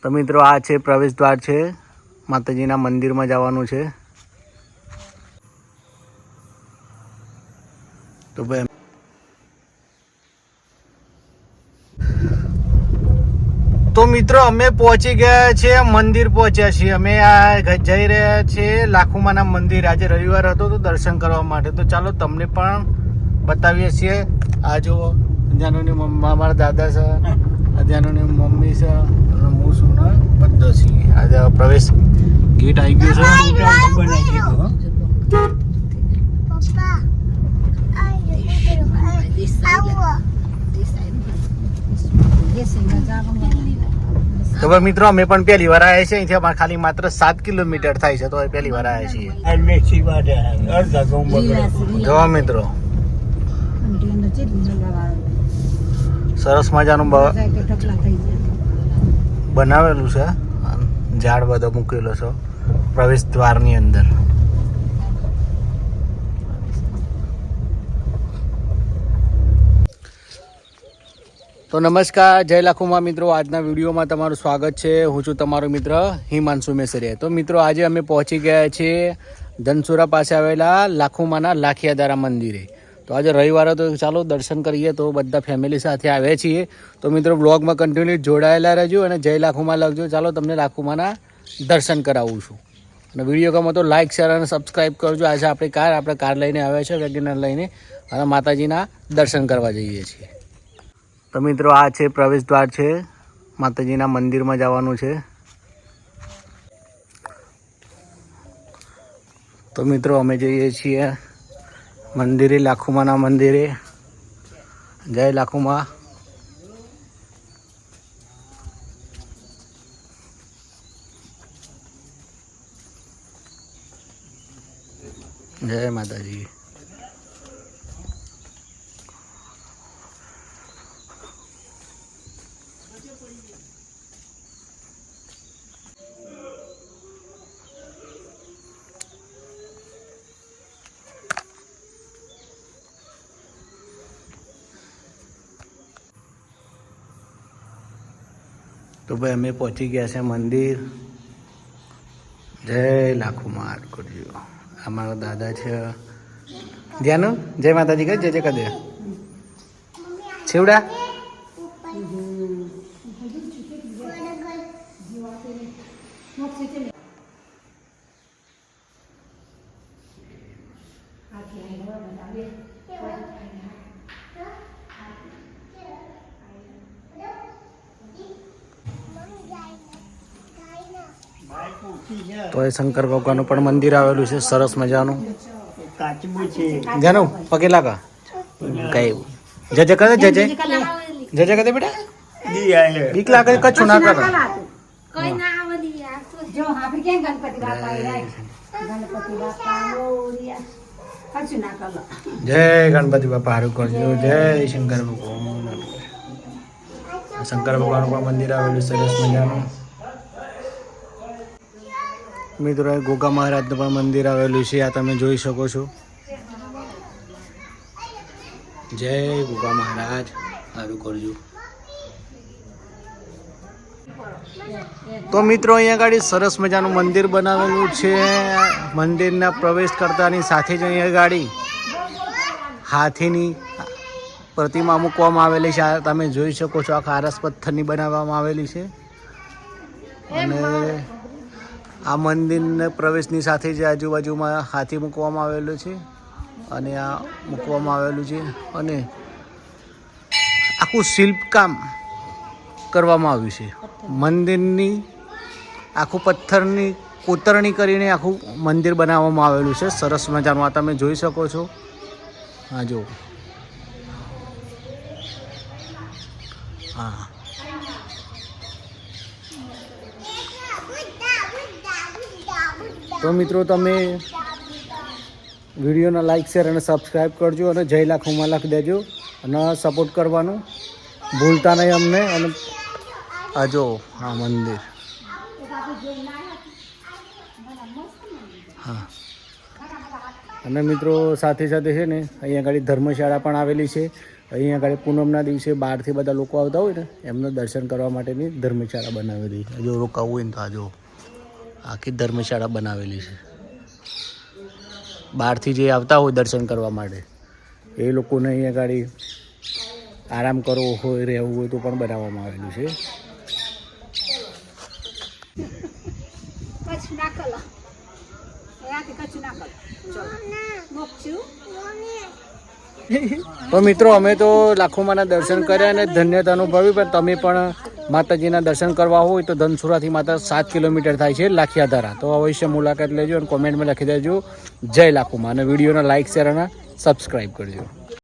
તો મિત્રો આ છે પ્રવેશ દ્વાર છે, માતાજીના મંદિરમાં જવાનું છે. તો ભાઈ તો મિત્રો અમે પહોંચી ગયા છીએ, મંદિર પહોંચ્યા છીએ. અમે આ જઈ રહ્યા છીએ લાખુમાના મંદિર. આજે રવિવાર હતો તો દર્શન કરવા માટે. તો ચાલો તમને પણ બતાવીએ છીએ. આ જો અધ્યાનોની મમ્મા, મારા દાદા છે, અધ્યાનોની મમ્મી છે, હું છું ને બધા છીએ. આજે પ્રવેશ ગેટ આવી ગયો છે. તો મિત્રો અમે પણ પહેલી વાર આવ્યા છીએ. અહીંથી અમારે ખાલી માત્ર 7 કિલોમીટર થાય છે, તો પહેલી વાર આવ્યા છીએ. જો મિત્રો સરસ મજાનું બનાવેલું છે, ઝાડ બધો મૂકેલો છે પ્રવેશ દ્વારની અંદર. તો નમસ્કાર, જય લાખુમા મિત્રો. આજના વિડીયોમાં તમારું સ્વાગત છે. હું છું તમારો મિત્ર હિમાંશુ મેસરિયા. તો મિત્રો આજે અમે પહોંચી ગયા છીએ ધનસુરા પાસે આવેલા લાખુમાના લાખિયાદારા મંદિરે. તો આજે રવિવાર તો ચાલો દર્શન કરીએ. તો બધા ફેમિલી સાથે આવ્યા છીએ. તો મિત્રો બ્લોગમાં કન્ટિન્યુ જોડાયેલા રહેજો અને જય લાખુમા લખજો. ચાલો તમને લાખુમાના દર્શન કરાવું છું. અને વિડીયો ગમે તો લાઇક, શેર અને સબસ્ક્રાઈબ કરજો. આજે આપણે કાર લઈને આવ્યા છે, વેગેનર લઈને, અને માતાજીના દર્શન કરવા જઈએ છીએ. તો મિત્રો આ છે પ્રવેશ દ્વાર છે, માતાજીના મંદિરમાં જવાનું છે. તો મિત્રો અમે જઈએ છીએ મંદિરે, લાખુમાના મંદિરે. જય લાખુમા. જય માતાજી. તો ભાઈ અમે પહોંચી ગયા છે મંદિર. જય લાખુમા કરજો. અમારા દાદા છે ધ્યાન. જય માતાજી કહે, જય જય કહે છેવડા. તો એ શંકર ભગવાનનું પણ મંદિર આવેલું છે, સરસ મજાનું. જાનું પગે લાગા કઈ જજે કરે, જજે જજે કરે બેટા. બીક લાગે કચ્છું ના કરે. જય ગણપતિ બાપા હારું કરજો. જય શંકર ભગવાન. શંકર ભગવાનનું પણ મંદિર આવેલું સરસ મજાનું. મિત્રો ગોગા મહારાજનું પણ મંદિર આવેલું છે, આ તમે જોઈ શકો છો. જય ગોગા મહારાજ સારું કરજો. તો મિત્રો અહીંયા આગળ સરસ મજાનું મંદિર બનાવેલું છે. મંદિરના પ્રવેશ કરતાની સાથે જ અહીંયા ગાડી હાથીની પ્રતિમા મૂકવામાં આવેલી છે. તમે જોઈ શકો છો, આ ખારસ પથ્થરની બનાવવામાં આવેલી છે. અને આ મંદિરના પ્રવેશની સાથે જ આજુબાજુમાં હાથી મૂકવામાં આવેલું છે, અને આ મૂકવામાં આવેલું છે. અને આખું શિલ્પકામ કરવામાં આવ્યું છે. મંદિરની આખું પથ્થરની કોતરણી કરીને આખું મંદિર બનાવવામાં આવેલું છે, સરસ મજાનું. આ તમે જોઈ શકો છો. હા જો, હા. તો મિત્રો તમે વિડીયોને લાઈક, શેર અને સબસ્ક્રાઈબ કરજો. અને જય લાખુમા લખી દેજો અને સપોર્ટ કરવાનું ભૂલતા નહીં અમને. અને આ જો આ મંદિર, હા. અને મિત્રો સાથે સાથે છે ને અહીંયા આગળ ધર્મશાળા પણ આવેલી છે. અહીંયા આગળ પૂનમના દિવસે બહારથી બધા લોકો આવતા હોય ને એમનું દર્શન કરવા માટેની ધર્મશાળા બનાવેલી છે. જો રોકાવું હોય ને તો આ જો આખી ધર્મશાળા બનાવેલી છે. બહારથી જે આવતા હોય દર્શન કરવા માટે એ લોકોને અહીંયા આગળ આરામ કરવો હોય રહેવું હોય તો પણ બનાવવામાં આવેલું છે. તો મિત્રો અમે તો લાખોમાંના દર્શન કર્યા અને ધન્યતા અનુભવી. પણ તમે પણ માતાજીના દર્શન કરવા હોય તો ધનસુરાથી માત્ર 7 કિલોમીટર થાય છે લાખિયાધારા. તો અવશ્ય મુલાકાત લેજો અને કોમેન્ટમાં લખી દેજો જય લાખોમાં અને વિડીયોને લાઇક શેર અને સબસ્ક્રાઈબ કરજો.